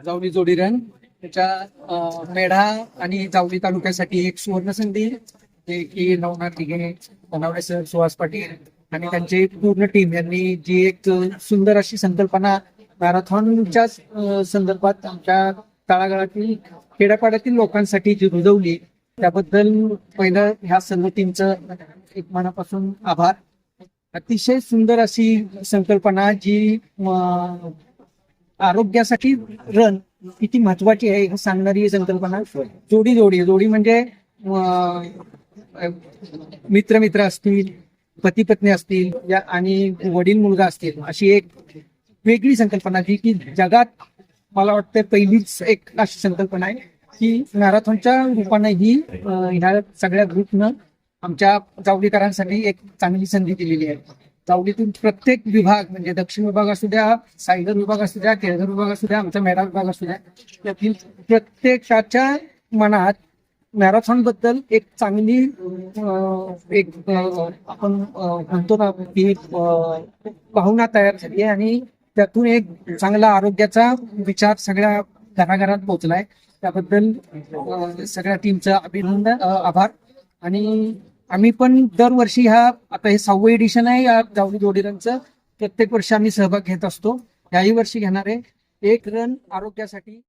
जावली जोडी रन त्याच्या मेढा आणि जावली तालुक्यासाठी एक सुवर्ण संधी, जे की नवनाथ दिघे, नवरे सर, सुहास पाटील आणि त्यांची पूर्ण टीम यांनी जी एक सुंदर अशी संकल्पना मॅरेथॉनच्या संदर्भात आमच्या तळागाळातील खेड्यापाड्यातील लोकांसाठी जी रुजवली, त्याबद्दल पहिलं ह्या सर्व टीमचं एक मनापासून आभार. अतिशय सुंदर अशी संकल्पना जी आरोग्यासाठी रन किती महत्वाची आहे हे सांगणारी ही संकल्पना. जोडी जोडी जोडी म्हणजे मित्र असतील, पती पत्नी असतील आणि वडील मुलगा असतील, अशी एक वेगळी संकल्पना जी की जगात मला वाटतं पहिलीच एक अशी संकल्पना आहे की मॅरेथॉनच्या रूपानं ही ह्या सगळ्या ग्रुपनं आमच्या जावलीकरांसाठी एक चांगली संधी दिलेली आहे. जावलीतून प्रत्येक विभाग म्हणजे दक्षिण विभाग असू द्या, सायगर विभाग असू द्या, केळझर विभाग असू द्या, आमचा मेढा विभाग असू द्या, त्यातील प्रत्येकाच्या मनात मॅरेथॉन बद्दल एक चांगली एक आपण म्हणतो ना की भावना तयार झाली आहे आणि त्यातून एक चांगला आरोग्याचा विचार सगळ्या घराघरात पोहोचलाय. त्याबद्दल सगळ्या टीमचं अभिनंदन, आभार. आणि आम्ही पण दरवर्षी आता हे 6वं एडिशन आहे या जावली जोडी रनचं. प्रत्येक वर्षी आम्ही सहभाग घेत असतो. याही वर्षी घेणार आहे. एक रन आरोग्यासाठी.